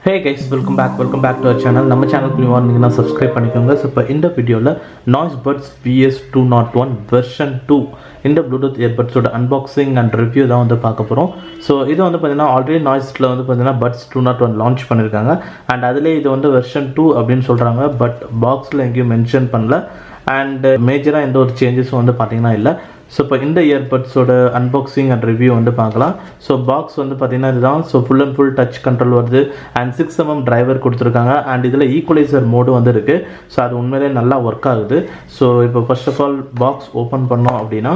Hey guys, welcome back to our channel. நம்ம சேனலுக்கு நியூவா இருந்தீங்கன்னா subscribe பண்ணிக்கோங்க. ஸோ இப்போ இந்த வீடியோவில் Noise Buds VS201 version 2 இந்த ப்ளூடூத் இயர்பட்ஸோட அன்பாக்சிங் அண்ட் ரிவ்யூ தான் வந்து பார்க்க போகிறோம். ஸோ இது வந்து பார்த்தீங்கன்னா ஆல்ரெடி நாய்ஸில் வந்து பார்த்தீங்கன்னா பட்ஸ் 201 லான்ச் பண்ணியிருக்காங்க. அண்ட் அதிலே இது வந்து வெர்ஷன் 2 அப்படின்னு சொல்கிறாங்க. பட் பாக்ஸில் எங்கேயும் மென்ஷன் பண்ணல. அண்ட் மேஜராக எந்த ஒரு சேஞ்சஸும் வந்து பார்த்தீங்கன்னா இல்லை. ஸோ இப்போ இந்த இயர்பட்ஸோட அன்பாக்சிங் அண்ட் ரிவ்யூ வந்து பார்க்கலாம். ஸோ பாக்ஸ் வந்து பார்த்தீங்கன்னா இதுதான். So full and full touch control வருது அண்ட் 6mm டிரைவர் கொடுத்துருக்காங்க. அண்ட் இதில் ஈக்குவலைசர் மோடு வந்து இருக்குது. ஸோ அது உண்மையிலே நல்லா ஒர்க் ஆகுது. ஸோ இப்போ first of all box open பண்ணோம் அப்படின்னா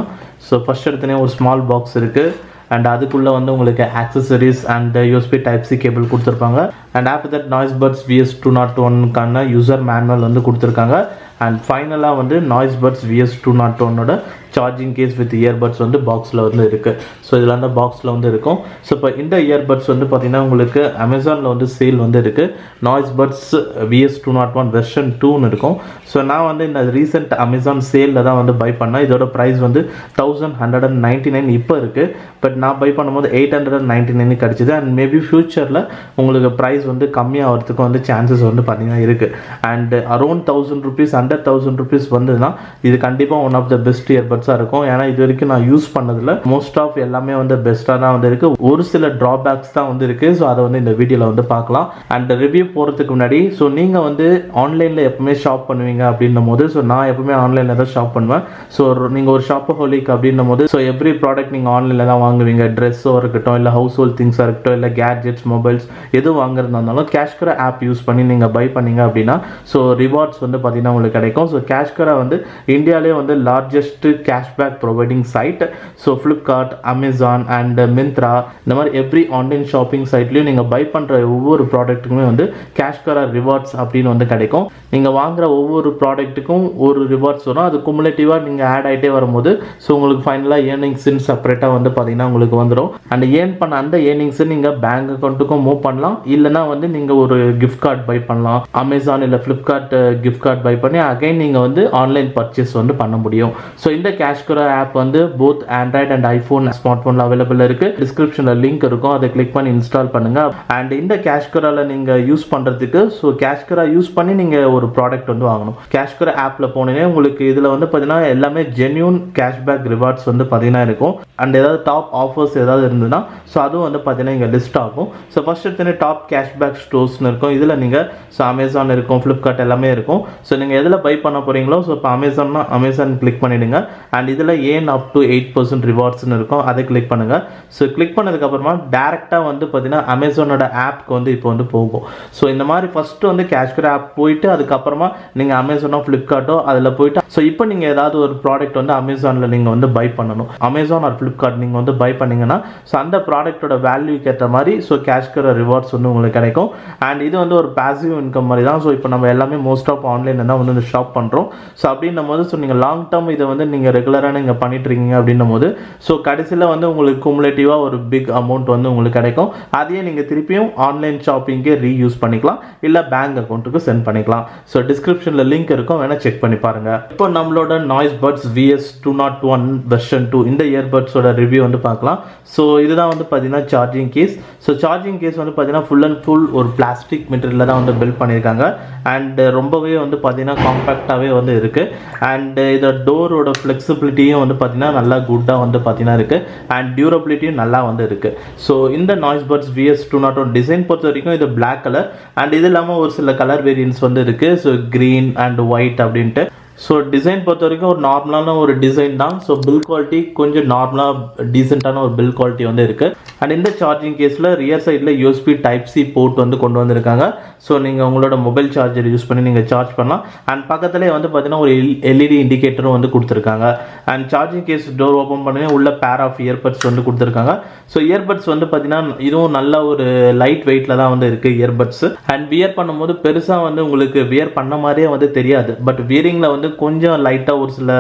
ஸோ ஃபர்ஸ்ட் எடுத்தனே ஒரு ஸ்மால் பாக்ஸ் இருக்குது. அண்ட் அதுக்குள்ளே வந்து உங்களுக்கு accessories and USB type C cable கொடுத்துருப்பாங்க. And after that noise buds VS201க்கான யூசர் மேனுவல் வந்து கொடுத்துருக்காங்க. அண்ட் ஃபைனலாக வந்து நாய்ஸ் பட்ஸ் VS201ஓட சார்ஜிங் கேஸ் வித் இயர்பட்ஸ் வந்து பாக்ஸில் வந்து இருக்குது. ஸோ இதில் அந்த பாக்ஸில் வந்து இருக்கும். ஸோ இப்போ இந்த இயர்பட்ஸ் வந்து பார்த்திங்கன்னா உங்களுக்கு அமேசானில் வந்து சேல் வந்து இருக்குது. நாய்ஸ் பட்ஸ் VS201 வெர்ஷன் 2ன்னு இருக்கும். ஸோ நான் வந்து இந்த ரீசெண்ட் அமேசான் சேலில் தான் வந்து பை பண்ணேன். இதோட ப்ரைஸ் வந்து 1199 இப்போ இருக்குது. பட் நான் பை பண்ணும்போது 899 கிடச்சிது. அண்ட் மேபி ஃப்யூச்சரில் உங்களுக்கு ப்ரைஸ் வந்து கம்மியாகிறதுக்கு வந்து சான்சஸ் வந்து பார்த்திங்கன்னா இருக்குது. And around 1000 rupees under 1000 rupees வந்ததுன்னா இது கண்டிப்பாக ஒன் ஆஃப் த பெஸ்ட் இயர்பட்ஸாக இருக்கும். ஏன்னா இது வரைக்கும் நான் யூஸ் பண்ணதில் மோஸ்ட் ஆஃப் எல்லாமே வந்து பெஸ்ட்டாக தான் வந்து இருக்குது. ஒரு சில ட்ராபேக்ஸ் தான் வந்து இருக்குது. ஸோ அதை வந்து இந்த வீடியோவில் வந்து பார்க்கலாம். அண்ட் ரிவ்யூ போகிறதுக்கு முன்னாடி ஸோ நீங்கள் வந்து ஆன்லைனில் எப்பவுமே ஷாப் பண்ணுவீங்க அப்படின்னும் போது ஸோ நான் எப்பவுமே ஆன்லைனில் தான் ஷாப் பண்ணுவேன். ஸோ நீங்கள் ஒரு ஷாப்பஹோலிக் அப்படின்னும் போது ஸோ எவ்ரி ப்ராடக்ட் நீங்கள் ஆன்லைனில் தான் வாங்குவீங்க. ட்ரெஸ்ஸோ இருக்கட்டும், இல்லை ஹவுஸ் ஹோல்ட் திங்ஸாக இருக்கட்டும், இல்லை கேட்ஜெட்ஸ், மொபைல்ஸ் எது வாங்குறதா இருந்தாலும் CashKaro ஆப் யூஸ் பண்ணி நீங்கள் பை பண்ணீங்க அப்படின்னா ஸோ ரிவார்ட்ஸ் வந்து பார்த்தீங்கன்னா உங்களுக்கு கிடைக்கும். ஸோ CashKaro வந்து இந்தியாவிலே வந்து largest cashback providing site. So Flipkart, Amazon and Myntra இந்த மாதிரி எவ்ரி ஆன்லைன் ஷாப்பிங் சைட்லையும் நீங்கள் பை பண்ணுற ஒவ்வொரு ப்ராடக்ட்டுக்குமே வந்து CashKaro ரிவார்ட்ஸ் அப்படின்னு வந்து கிடைக்கும். நீங்கள் வாங்குகிற ஒவ்வொரு ப்ராடக்ட்டுக்கும் ஒரு ரிவார்ட்ஸ் வரும். அது குமுலேட்டிவாக நீங்கள் ஆட் ஆகிட்டே வரும்போது ஸோ உங்களுக்கு ஃபைனலாக ஏர்னிங்ஸ்ன்னு செப்பரேட்டாக வந்து பார்த்தீங்கன்னா உங்களுக்கு வந்துடும். அண்ட் ஏர்ன் பண்ண அந்த ஏர்னிங்ஸை நீங்கள் பேங்க் அக்கௌண்ட்டுக்கும் மூவ் பண்ணலாம். இல்லைனா வந்து நீங்கள் ஒரு கிஃப்ட் கார்டு பை பண்ணலாம். அமேசான் இல்லை ஃப்ளிப்கார்ட் கிஃப்ட் கார்டு பை பண்ணி அகைன் நீங்கள் வந்து ஆன்லைன் பர்ச்சேஸ் வந்து பண்ண முடியும். ஸோ இந்த CashKaro ஆப் வந்து both Android and iPhone smart ஃபோனில் அவைலபிள் இருக்குது. டிஸ்கிரிப்ஷனில் லிங்க் இருக்கும். அதை கிளிக் பண்ணி இன்ஸ்டால் பண்ணுங்கள். அண்ட் இந்த CashKaroல நீங்கள் யூஸ் பண்ணுறதுக்கு ஸோ CashKaro யூஸ் பண்ணி நீங்கள் ஒரு ப்ராடக்ட் வந்து வாங்கணும். CashKaro ஆப்பில் போனீங்கன்னா உங்களுக்கு இதில் வந்து பார்த்தீங்கன்னா எல்லாமே ஜென்யூன் கேஷ்பேக் ரிவார்ட்ஸ் வந்து பார்த்தீங்கன்னா இருக்கும். அண்ட் ஏதாவது டாப் ஆஃபர்ஸ் ஏதாவது இருந்ததுன்னா ஸோ அதுவும் வந்து பார்த்தீங்கன்னா இங்கே லிஸ்ட் ஆகும். ஸோ ஃபர்ஸ்ட் எடுத்தோன்னே டாப் கேஷ்பேக் ஸ்டோர்ஸ்னு இருக்கும். இதில் நீங்கள் ஸோ அமேசான் இருக்கும், ஃப்ளிப்கார்ட் எல்லாமே இருக்கும். ஸோ நீங்கள் எதில் பை பண்ண போகிறீங்களோ ஸோ இப்போ அமேசான்னா அமேசான் கிளிக் பண்ணிவிடுங்க. அண்ட் இதில் ஏன் அப் டு 8% ரிவார்ட்ஸ்னு இருக்கும். அதை கிளிக் பண்ணுங்கள். ஸோ கிளிக் பண்ணதுக்கப்புறமா டேரெக்டாக வந்து பார்த்தீங்கன்னா அமேசானோட ஆப்க்கு வந்து இப்போ வந்து போகும். ஸோ இந்த மாதிரி ஃபஸ்ட்டு வந்து CashKaro ஆப் போயிட்டு அதுக்கப்புறமா நீங்கள் அமேசானோ ஃப்ளிப்கார்ட்டோ அதில் போயிட்டு ஸோ இப்போ நீங்கள் ஏதாவது ஒரு ப்ராடக்ட் வந்து அமேசானில் நீங்கள் வந்து பை பண்ணணும். அமேசான் ஆர் ஃப்ளிப்கார்ட் நீங்கள் வந்து பை பண்ணிங்கன்னா ஸோ அந்த ப்ராடக்ட்டோட வேல்யூக்கு ஏற்ற மாதிரி ஸோ CashKaro ரிவார்ட்ஸ் வந்து உங்களுக்கு கிடைக்கும். அண்ட் இது வந்து ஒரு பாசிவ் இன்கம் மாதிரி தான். ஸோ இப்போ நம்ம எல்லாமே மோஸ்ட் ஆஃப் ஆன்லைனில் தான் வந்து ஷாப் பண்ணுறோம். ஸோ அப்படின்னும் போது ஸோ நீங்கள் லாங் டேர்ம் இதை வந்து நீங்கள் ரெகுலராக நீங்கள் பண்ணிட்டு இருக்கீங்க அப்படின்னும் போது ஸோ கடைசியில் வந்து உங்களுக்கு குமுலேட்டிவாக ஒரு பிக் அமௌண்ட் வந்து உங்களுக்கு கிடைக்கும். அதையே நீங்கள் திருப்பியும் ஆன்லைன் ஷாப்பிங்கே ரீயூஸ் பண்ணிக்கலாம், இல்லை பேங்க் அக்கௌண்ட்டுக்கு சென்ட் பண்ணிக்கலாம். ஸோ டிஸ்கிரிப்ஷனில் லிங்க் இருக்கும், வேணால் செக் பண்ணி பாருங்கள். இப்போ நம்மளோட நாய்ஸ் பட்ஸ் VS201 வெர்ஷன் 2 இந்த இயர்பட்ஸோட ரிவ்யூ வந்து பார்க்கலாம். ஸோ இதுதான் வந்து பார்த்தீங்கன்னா charging case. So charging case வந்து பார்த்தீங்கன்னா ஃபுல் அண்ட் ஃபுல் ஒரு பிளாஸ்டிக் மெட்டீரியலில் தான் வந்து பில்ட் பண்ணியிருக்காங்க. அண்ட் ரொம்பவே வந்து பார்த்தீங்கன்னா காம்பேக்டாகவே வந்து இருக்குது. அண்ட் இதோட டோரோட ஃப்ளெக்சிபிலிட்டியும் வந்து பார்த்தீங்கன்னா நல்லா குட்டாக வந்து பார்த்தீங்கன்னா இருக்குது. அண்ட் டியூரபிலிட்டியும் நல்லா வந்து இருக்குது. ஸோ இந்த நாய்ஸ் பட்ஸ் VS201 டிசைன் பொறுத்த வரைக்கும் இது பிளாக் கலர் அண்ட் இது இல்லாமல் ஒரு சில கலர் வேரியன்ட்ஸ் வந்து இருக்குது. ஸோ க்ரீன் அண்ட் ஒயிட் அப்படின்ட்டு. ஸோ டிசைன் பொறுத்த வரைக்கும் ஒரு நார்மலான ஒரு டிசைன் தான். ஸோ பில் குவாலிட்டி கொஞ்சம் நார்மலாக டீசெண்டான ஒரு பில் குவாலிட்டி வந்து இருக்குது. அண்ட் இந்த சார்ஜிங் கேஸில் ரியர் சைடில் யூஎஸ்பி டைப் சி போர்ட் வந்து கொண்டு வந்திருக்காங்க. ஸோ நீங்கள் உங்களோட மொபைல் சார்ஜர் யூஸ் பண்ணி நீங்கள் சார்ஜ் பண்ணலாம். அண்ட் பக்கத்துலேயே வந்து பார்த்தீங்கன்னா ஒரு LED இண்டிகேட்டரும் வந்து கொடுத்துருக்காங்க. And charging case door open பண்ணி உள்ள பேர் ஆஃப் இயர்பட்ஸ் வந்து கொடுத்துருக்காங்க. ஸோ இயர்பட்ஸ் வந்து பார்த்தீங்கன்னா இதுவும் நல்ல ஒரு லைட் வெயிட்டில் தான் வந்து இருக்குது இயர்பட்ஸ். அண்ட் வியர் பண்ணும்போது பெருசாக வந்து உங்களுக்கு வியர் பண்ண மாதிரியே வந்து தெரியாது. பட் வியரிங்கில் வந்து வந்து கொஞ்சம் லைட்டாக ஒரு சில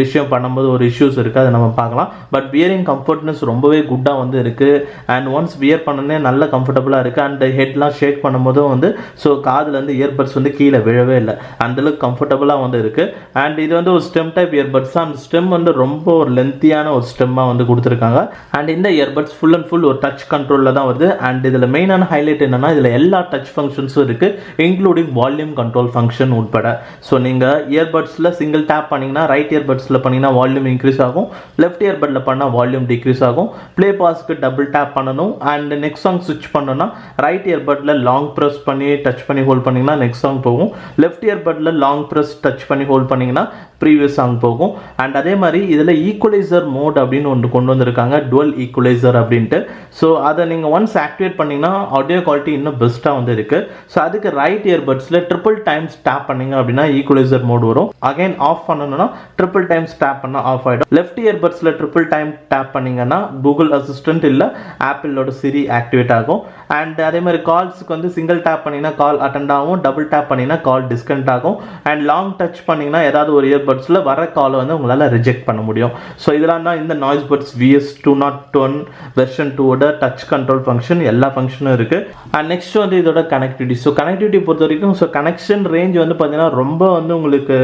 விஷயம் பண்ணும்போது ஒரு இஷ்யூஸ் இருக்குது, அதை நம்ம பார்க்கலாம். பட் வியரிங் கம்ஃபர்ட்னஸ் ரொம்பவே குட்டாக வந்து இருக்குது. அண்ட் ஒன்ஸ் வியர் பண்ணனே நல்ல கம்ஃபர்டபுளாக இருக்குது. அண்ட் ஹெட்லாம் ஷேக் பண்ணும்போதும் வந்து ஸோ காதுலேருந்து இயர்பட்ஸ் வந்து கீழே விழவே இல்லை, அந்தளவுக்கு கம்ஃபர்டபுளாக வந்து இருக்குது. அண்ட் இது வந்து ஒரு ஸ்டெம் டைப் இயர்பட்ஸ் தான். அந்த ஸ்டெம் வந்து ரொம்ப ஒரு லென்த்தியான ஒரு ஸ்டெம்மாக வந்து கொடுத்துருக்காங்க. அண்ட் இந்த இயர்பட்ஸ் ஃபுல் அண்ட் ஃபுல் ஒரு டச் கண்ட்ரோலில் தான் வருது. அண்ட் இதில் மெயினான ஹைலைட் என்னன்னா, இதில் எல்லா டச் ஃபங்க்ஷன்ஸும் இருக்குது, இன்க்ளூடிங் வால்யூம் கண்ட்ரோல் ஃபங்க்ஷன் உட்பட. ஸோ நீங்கள் இயர்பட்ஸில் சிங்கிள் டேப் பண்ணிங்கன்னா ரைட் இயர்பட்ஸில் பண்ணிங்கன்னா வால்யூம் இன்க்ரீஸ் ஆகும், லெஃப்ட் இயர்பட்டில் பண்ணால் வால்யூம் டிக்ரீஸ் ஆகும். ப்ளே பாஸ்க்கு டபுள் டேப் பண்ணணும். அண்ட் நெக்ஸ்ட் சாங் ஸ்விட்ச் பண்ணோன்னா ரைட் இயர்பட்டில் லாங் ப்ரெஸ் பண்ணி டச் பண்ணி ஹோல்ட் பண்ணிங்கன்னா நெக்ஸ்ட் சாங் போகும். லெஃப்ட் இயர்பட்டில் லாங் ப்ரெஸ் டச் பண்ணி ஹோல்ட் பண்ணிங்கன்னா ப்ரீவியஸ் சாங் போகும். அண்ட் அதே மாதிரி இதில் ஈக்குவலைசர் மோட் அப்படின்னு ஒன்று கொண்டு வந்திருக்காங்க, டுவல் ஈக்குவலைசர் அப்படின்ட்டு. ஸோ அதை நீங்கள் ஒன்ஸ் ஆக்டிவேட் பண்ணிங்கன்னா ஆடியோ குவாலிட்டி இன்னும் பெஸ்ட்டாக வந்து இருக்குது. ஸோ அதுக்கு ரைட் இயர்பட்ஸில் ட்ரிபிள் டைம்ஸ் டேப் பண்ணிங்க அப்படின்னா ஈக்குவலைசர் மோட் வரும். அகைன் ஆஃப் பண்ணணும்னா ட்ரிபிள் டைம்ஸ் டேப் பண்ணால் ஆஃப் ஆகிடும். லெஃப்ட் இயர்பட்ஸில் ட்ரிபிள் டைம் டேப் பண்ணிங்கன்னா கூகுள் அசிஸ்டன்ட் இல்லை ஆப்பிளோட சிரி ஆக்டிவேட் ஆகும். அண்ட் அதே மாதிரி கால்ஸுக்கு வந்து சிங்கிள் டேப் பண்ணிங்கன்னா கால் அட்டெண்ட் ஆகும், டபுள் டேப் பண்ணிங்கன்னா கால் டிஸ்கனெக்ட் ஆகும். அண்ட் லாங் டச் பண்ணிங்கன்னா ஏதாவது ஒரு இயர்பட்ஸில் வர காலை வந்து உங்களால் ரிஜெக்ட் பண்ண முடியும். ஸோ இதெல்லாம் தான் இந்த நாய்ஸ் பட்ஸ் VS201 வெர்ஷன் 2ஓட டச் கண்ட்ரோல் ஃபங்க்ஷன். எல்லா ஃபங்க்ஷனும் இருக்குது. அண்ட் நெக்ஸ்ட் வந்து இதோட கனெக்டிவிட்டி. ஸோ கனெக்டிவிட்டி பொறுத்த வரைக்கும் ஸோ கனெக்ஷன் ரேஞ்ச் வந்து பார்த்தீங்கன்னா ரொம்ப வந்து உங்களுக்கு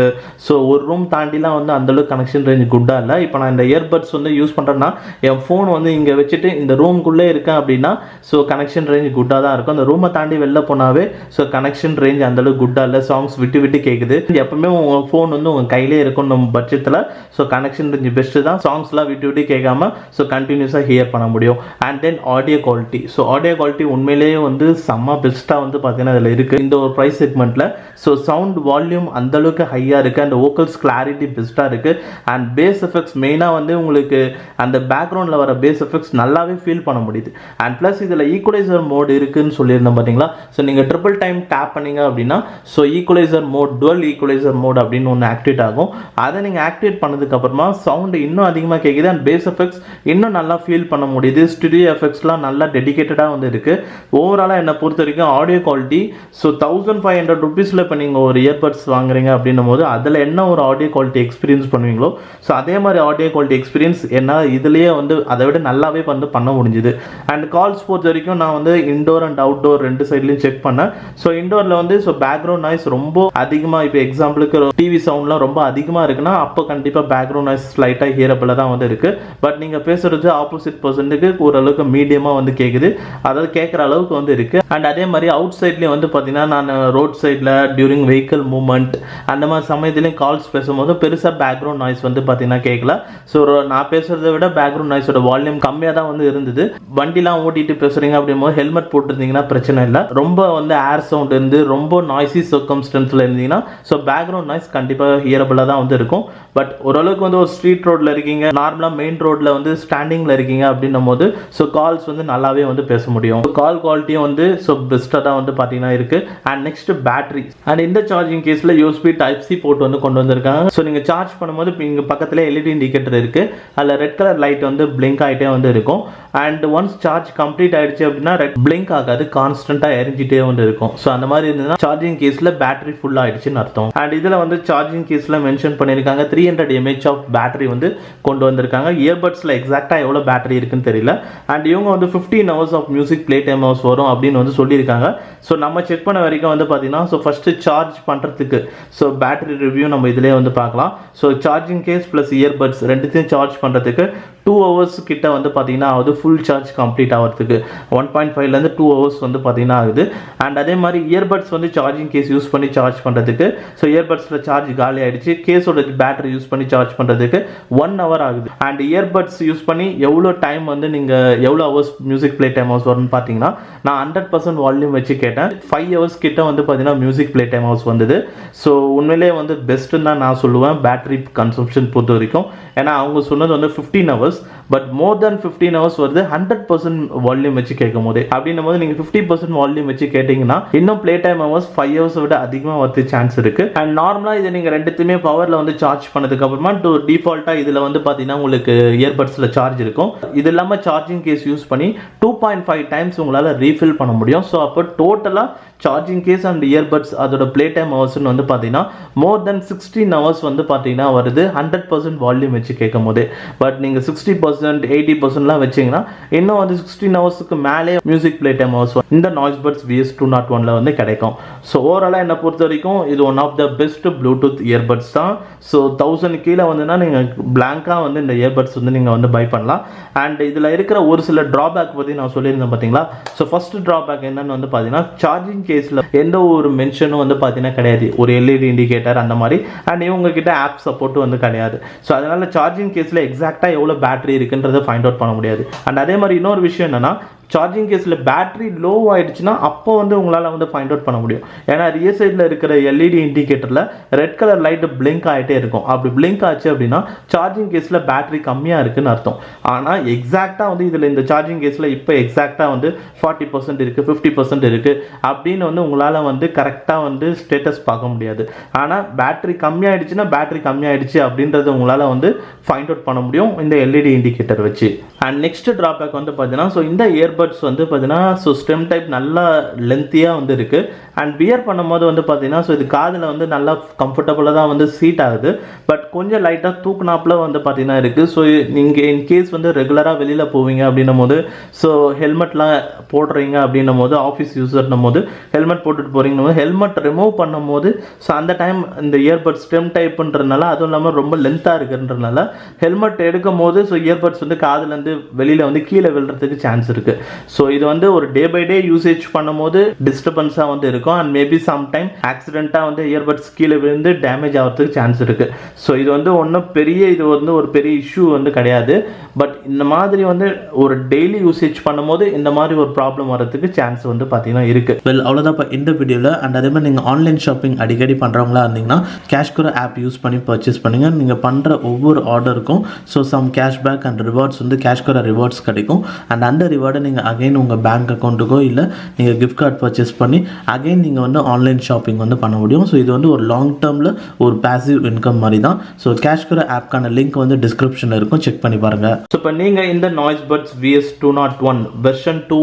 ஸோ ஒரு ரூம் தாண்டிலாம் வந்து அந்தளவுக்கு கனெக்ஷன் ரேஞ்ச் குட்டாக இல்லை. இப்போ நான் இந்த இயர்பட்ஸ் வந்து யூஸ் பண்ணுறேன்னா என் ஃபோன் வந்து இங்கே வச்சுட்டு இந்த ரூம்குள்ளே இருக்கேன் அப்படின்னா ஸோ கனெக்ஷன் ரேஞ்ச் குட்டாக தான் இருக்கும். அந்த ரூமை தாண்டி வெளில போனாவே ஸோ கனெக்ஷன் ரேஞ்ச் அந்தளவுக்கு குட்டாக இல்லை, சாங்ஸ் விட்டு விட்டு கேட்குது. எப்பவுமே உங்கள் ஃபோன் வந்து உங்கள் கையிலே இருக்கும் நம்ம பட்சத்தில் ஸோ கனெக்ஷன் ரேஞ்ச் பெஸ்ட்டு தான். சாங்ஸ்லாம் விட்டு விட்டு கேட்காம ஸோ கண்டினியூஸாக ஹியர் பண்ண முடியும். And then audio quality. So audio quality உண்மையிலேயே வந்து செம்ம பெஸ்ட்டாக வந்து பார்த்தீங்கன்னா இதில் இருக்குது இந்த ஒரு ப்ரைஸ் செக்மெண்ட்டில். ஸோ சவுண்ட் வால்யூம் அந்தளவுக்கு ஹையாக இருக்குது. அண்ட் வோக்கல்ஸ் கிளாரிட்டி பெஸ்ட்டாக இருக்குது. அண்ட் பேஸ் எஃபெக்ட்ஸ் மெயினாக வந்து உங்களுக்கு அந்த பேக்ரவுண்டில் வர பேஸ் எஃபெக்ட்ஸ் நல்லாவே ஃபீல் பண்ண முடியுது. அண்ட் ப்ளஸ் இதில் ஈக்குவலைசர் மோட் இருக்குன்னு சொல்லியிருந்தேன் பார்த்தீங்களா. ஸோ நீங்கள் ட்ரிபிள் டைம் டேப் பண்ணீங்க அப்படின்னா so equaliser mode, dual equaliser mode அப்படின்னு ஒன்று ஆக்டிவேட் ஆகும். அதை நீங்கள் ஆக்டிவேட் பண்ணதுக்கப்புறமா சவுண்டு இன்னும் அதிகமாக கேட்குது. அண்ட் பேஸ் எஃபெக்ட்ஸ் இன்னும் நல்லா ஃபீல் பண்ண முடியுது. ஸ்டுடியோ எஃபெக்ட்ஸ்லாம் நல்லா டெடிகேட்டடாக வந்து இருக்குது. ஓவராலாக என்னை பொறுத்த வரைக்கும் ஆடியோ குவாலிட்டி ஸோ 1500 rupees இப்போ நீங்கள் ஒரு இயர்பட்ஸ் வாங்குறீங்க அப்படின்னும் போது அதில் என்ன ஒரு ஆடியோ குவாலிட்டி எக்ஸ்பீரியன்ஸ் பண்ணுவீங்களோ ஸோ அதே மாதிரி ஆடியோ குவாலிட்டி எக்ஸ்பீரியன்ஸ் என்ன இதுலேயே வந்து அதை விட நல்லாவே வந்து பண்ண முடிஞ்சுது. அண்ட் கால்ஸ் பொறுத்த வரைக்கும் நான் வந்து இன்டோர் அண்ட் அவுட்டோர் ரெண்டு சைட்லையும் செக் பண்ணேன். ஸோ இன்டோரில் வந்து ஸோ பேக்ரவுண்ட் நாய்ஸ் ரொம்ப அதிகமாக, இப்போ எக்ஸாம்பிளுக்கு டிவி சவுண்ட்லாம் ரொம்ப அதிகமாக இருக்குன்னா அப்போ கண்டிப்பாக பேக்ரவுண்ட் நாய்ஸ் லைட்டாக ஹியரபிளாக தான் வந்து இருக்குது. பட் நீங்கள் பேசுகிறது ஆப்போசிட் பர்சனுக்கு ஓரளவுக்கு மீடியமாக வந்து கேட்குது, அதாவது கேட்குற அளவுக்கு வந்து இருக்குது. அண்ட் அதே மாதிரி அவுட் சைட்லேயும் வந்து பார்த்தீங்கன்னா நான் ரோட் சைடில் டியூரிங் வெஹிக்கிள் மூவ்மெண்ட் அந்த மாதிரி சமயத்துலேயும் கால்ஸ் பேசும்போது பெருசாக பேக்ரவுண்ட் நாய்ஸ் வந்து பார்த்தீங்கன்னா கேட்கல. ஸோ நான் பேசுகிறத விட பேக்ரவுண்ட் நாய்ஸோட வால்யூம் கம்மியாக தான் வந்து இருந்தது. வண்டிலாம் ஓட்டிட்டு பேசுகிறீங்க அப்படிங்கும்போது ஹெல்மெட் போட்டுருந்தீங்கன்னா பிரச்சனை இல்லை. ரொம்ப வந்து ஏர் சவுண்ட் இருந்து ரொம்ப நாய்ஸி சர்க்கம்ஸ்டன்ஸில் இருந்தீங்கன்னா ஸோ பேக்ரவுண்ட் நாய்ஸ் கண்டிப்பாக ஹியரபிளாக தான் வந்து இருக்கும். பட் ஓரளவுக்கு வந்து ஒரு ஸ்ட்ரீட் ரோட்டில் இருக்கீங்க, நார்மலாக மெயின் ரோட்டில் வந்து ஸ்டாண்டிங்கில் இருக்கீங்க அப்படின்னும் போது ஸோ கால்ஸ் வந்து நல்லாவே வந்து பேச முடியும். கால் குவாலிட்டியும் வந்து ஸோ பெஸ்ட்டாக தான் வந்து பார்த்தீங்கன்னா இருக்குது. And next battery. அண்ட் இந்த சார்ஜிங் கேஸில் USB Type-C போர்ட் வந்து கொண்டு வந்திருக்காங்க. ஸோ நீங்கள் சார்ஜ் பண்ணும்போது இப்போ இங்கே பக்கத்தில் LED இண்டிகேட்டர் இருக்குது, அதில் ரெட் கலர் லைட் வந்து பிளிங்க் ஆகிட்டே வந்து இருக்கும். அண்ட் ஒன்ஸ் சார்ஜ் கம்ப்ளீட் ஆகிடுச்சு அப்படின்னா ரெட் பிளிங்க் ஆகாது, கான்ஸ்டன்ட்டாக எரிஞ்சிட்டே வந்து இருக்கும். ஸோ அந்த மாதிரி இருந்ததுன்னா சார்ஜிங் கேஸில் பேட்டரி ஃபுல் ஆகிடுச்சுன்னு அர்த்தம். அண்ட் இதில் வந்து சார்ஜிங் கேஸில் மென்ஷன் பண்ணியிருக்காங்க 300 mAh ஆஃப் பேட்டரி வந்து கொண்டு வந்திருக்காங்க. இயர்பட்ஸில் எக்ஸாக்டாக எவ்வளோ பேட்டரி இருக்குன்னு தெரியல. அண்ட் இவங்க வந்து 15 hours of music play time hours வரும் அப்படின்னு வந்து சொல்லியிருக்காங்க. ஸோ நம்ம செக் பண்ண வரைக்கும் வந்து பார்த்தீங்கன்னா ஸோ ஃபஸ்ட்டு சார்ஜ் பண்ணுறதுக்கு ஸோ பேட்டரி ரிவ்யூ நம்ம இதிலே வந்து பார்க்கலாம். So charging case plus earbuds ரெண்டுத்தையும் சார்ஜ் பண்ணுறதுக்கு 2 hours கிட்ட வந்து பார்த்தீங்கன்னா ஆகுது ஃபுல் சார்ஜ் கம்ப்ளீட் ஆகிறதுக்கு. 1.5லேருந்து 2 hours வந்து பார்த்தீங்கன்னா ஆகுது. அண்ட் அதே மாதிரி இயர்பட்ஸ் வந்து சார்ஜிங் கேஸ் யூஸ் பண்ணி சார்ஜ் பண்ணுறதுக்கு ஸோ இயர்பட்ஸில் சார்ஜ் காலி ஆகிடுச்சு, கேஸோட பேட்டரி யூஸ் பண்ணி சார்ஜ் பண்ணுறதுக்கு 1 hour ஆகுது. அண்ட் இயர்பட்ஸ் யூஸ் பண்ணி எவ்வளோ டைம் வந்து நீங்கள் எவ்வளோ hours music play time hours வரும்னு பார்த்தீங்கன்னா நான் 100% வால்யூம் வச்சு கேட்டேன். 5 hours கிட்ட வந்து பார்த்தீங்கன்னா மியூசிக் ப்ளே டைம் ஹவர்ஸ் வந்தது. ஸோ உண்மையிலேயே வந்து பெஸ்ட்டுன்னு தான் நான் சொல்லுவேன் பேட்டரி கன்சம்ஷன் பொறுத்த வரைக்கும். ஏன்னா அவங்க சொன்னது வந்து 15 hours, but more then 15 hours வருது 100% வால்யூம் வச்சு கேட்கும் போது. அப்படின்னும் போது நீங்க 50% வால்யூம் வச்சு கேட்டீங்கன்னா இன்னும் ப்ளே டைம் ஹவர்ஸ் 5 hours விட அதிகமாக வரது சான்ஸ் இருக்கு. அண்ட் நார்மலா இதை நீங்க ரெண்டுத்தையுமே பவர்ல வந்து சார்ஜ் பண்ணதுக்கு அப்புறமா டிஃபால்ட்டா இதுல வந்து பாத்தீங்கன்னா உங்களுக்கு இயர்பட்ஸ்ல சார்ஜ் இருக்கும். இது இல்லாம சார்ஜிங் கேஸ் யூஸ் பண்ணி 2.5 டைம்ஸ் உங்களால ரீஃபில் பண்ண முடியும். ஸோ அப்போ டோட்டலா சார்ஜிங் கேஸ் அண்ட் இயர்பட்ஸ் அதோட ப்ளே டைம் ஹவர்ஸ் வந்து பார்த்தீங்கன்னா மோர் தென் 16 hours வந்து பார்த்தீங்கன்னா வருது 100% வால்யூம் வச்சு கேட்கும் போது. பட் நீங்கள் 60% 80%லாம் வச்சிங்கன்னா இன்னும் வந்து 16 ஹவர்ஸுக்கு மேலே மியூசிக் ப்ளே டைம் ஹவர்ஸ் இந்த நாய்ஸ் பட்ஸ் VS201 வந்து கிடைக்கும். ஸோ ஓவராலாக என்னை பொறுத்த வரைக்கும் இது one of the best bluetooth earbuds தான். ஸோ 1000 கீழே வந்துன்னா நீங்கள் பிளாங்காக வந்து இந்த இயர்பட்ஸ் வந்து நீங்கள் வந்து பை பண்ணலாம். அண்ட் இதில் இருக்கிற ஒரு சில ட்ராபேக் பற்றி நான் சொல்லியிருந்தேன் பார்த்தீங்களா. ஸோ ஃபர்ஸ்ட் ட்ராபேக் என்னன்னு வந்து பார்த்தீங்கன்னா சார்ஜிங் கேஸ்ல எந்த ஒரு மென்ஷனும் வந்து பார்த்தீங்கன்னா கிடையாது. ஒரு LED இண்டிகேட்டர் அந்த மாதிரி. அண்ட் இவங்க கிட்ட ஆப் சப்போர்ட் வந்து கிடையாது. ஸோ அதனால சார்ஜிங் கேஸ்ல எக்ஸாக்டா எவ்வளோ பேட்டரி இருக்குன்றதை ஃபைண்ட் அவுட் பண்ண முடியாது. அண்ட் அதே மாதிரி இன்னொரு விஷயம் என்னன்னா சார்ஜிங் கேஸில் பேட்டரி லோ ஆயிடுச்சுன்னா அப்போ வந்து உங்களால் வந்து ஃபைண்ட் அவுட் பண்ண முடியும். ஏன்னா ரியர் சைடில் இருக்கிற LED இண்டிகேட்டரில் ரெட் கலர் லைட் பிளிங்க் ஆகிட்டே இருக்கும். அப்படி பிளிங்க் ஆச்சு அப்படின்னா சார்ஜிங் கேஸில் பேட்டரி கம்மியாக இருக்குன்னு அர்த்தம். ஆனால் எக்ஸாக்டாக வந்து இதில் இந்த சார்ஜிங் கேஸில் இப்போ எக்ஸாக்டாக வந்து 40% இருக்குது 50% இருக்குது அப்படின்னு வந்து உங்களால் வந்து கரெக்டாக வந்து ஸ்டேட்டஸ் பார்க்க முடியாது. ஆனால் பேட்டரி கம்மியாயிடுச்சுன்னா பேட்டரி கம்மியாயிடுச்சு அப்படின்றத உங்களால் வந்து ஃபைண்ட் அவுட் பண்ண முடியும் இந்த LED இண்டிகேட்டர் வச்சு. அண்ட் நெக்ஸ்ட் ட்ராபேக் வந்து பார்த்தீங்கன்னா ஸோ இந்த இயர்பட்ஸ் வந்து பார்த்தீங்கன்னா ஸோ ஸ்டெம் டைப் நல்லா லென்த்தியாக வந்து இருக்குது. அண்ட் வியர் பண்ணும்போது வந்து பார்த்தீங்கன்னா ஸோ இது காதில் வந்து நல்லா கம்ஃபர்டபுளாக தான் வந்து சீட் ஆகுது. பட் கொஞ்சம் லைட்டாக தூக்குனாப்பில் வந்து பார்த்தீங்கன்னா இருக்குது. ஸோ நீங்கள் இன்கேஸ் வந்து ரெகுலராக வெளியில் போவீங்க அப்படின்னும் போது ஸோ ஹெல்மெட்லாம் போடுறீங்க அப்படின்னும் போது ஆஃபீஸ் யூஸர்னும் போது ஹெல்மெட் போட்டுட்டு போகிறீங்கன்னு போது ஹெல்மெட் ரிமூவ் பண்ணும் போது ஸோ அந்த டைம் இந்த இயர்பட்ஸ் ஸ்டெம் டைப்புன்றதுனால அதுவும் இல்லாமல் ரொம்ப லென்த்தாக இருக்குன்றதுனால ஹெல்மெட் எடுக்கும் போது ஸோ இயர்பட்ஸ் வந்து காதுலேருந்து வெளியில் வந்து கீழே விழுறதுக்கு சான்ஸ் இருக்குது. ஸோ இது வந்து ஒரு டே பை டே யூசேஜ் பண்ணும்போது டிஸ்டர்பன்ஸாக வந்து இருக்கும். அண்ட் மேபி சம்டைம் ஆக்சிடென்ட்டாக வந்து இயர்பட்ஸ் கீழே விழுந்து டேமேஜ் ஆகிறதுக்கு சான்ஸ் இருக்குது. ஸோ இது வந்து ஒன்றும் இது வந்து ஒரு பெரிய இஷ்யூ வந்து கிடையாது. பட் இந்த மாதிரி வந்து ஒரு டெய்லி யூசேஜ் பண்ணும்போது இந்த மாதிரி ஒரு ப்ராப்ளம் வரதுக்கு சான்ஸ் வந்து பார்த்தீங்கன்னா இருக்குது. வெல் அவ்வளோதான் இந்த வீடியோவில். அண்ட் அதே மாதிரி நீங்கள் ஆன்லைன் ஷாப்பிங் அடிக்கடி பண்ணுறவங்களா இருந்தீங்கன்னா CashKaro ஆப் யூஸ் பண்ணி பர்ச்சேஸ் பண்ணுங்கள். நீங்கள் பண்ணுற ஒவ்வொரு ஆர்டருக்கும் so some cashback and rewards வந்து CashKaro ரிவார்ட்ஸ் கிடைக்கும். அண்ட் அந்த ரிவார்டை நீங்கள் அகைன் உங்கள் பேங்க் அக்கௌண்ட்டுக்கோ இல்லை நீங்கள் கிஃப்ட் கார்டு பர்ச்சேஸ் பண்ணி அகைன் நீங்கள் வந்து ஆன்லைன் ஷாப்பிங் வந்து பண்ண முடியும். ஸோ இது வந்து ஒரு லாங் டேர்மில் ஒரு பேசிவ் இன்கம் மாதிரி தான். ஸோ CashKaro ஆப்க்கான லிங்க் வந்து டிஸ்கிரிப்ஷனில் இருக்கும், செக் பண்ணி பாருங்கள். ஸோ இப்போ நீங்கள் இந்த noise buds VS201 version 2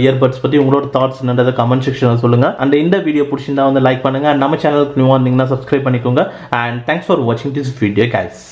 earbuds பற்றி உங்களோட தாட்ஸ் என்னன்றதை கமெண்ட் செக்ஷனில் சொல்லுங்கள். அண்ட் இந்த வீடியோ பிடிச்சிருந்தா வந்து லைக் பண்ணுங்கள். நம்ம சேனலுக்கு நியூவாக இருந்தீங்கன்னா சப்ஸ்கிரைப் பண்ணிக்கோங்க. அண்ட் தேங்க்ஸ் ஃபார் வாட்சிங் திஸ் வீடியோ கைஸ்.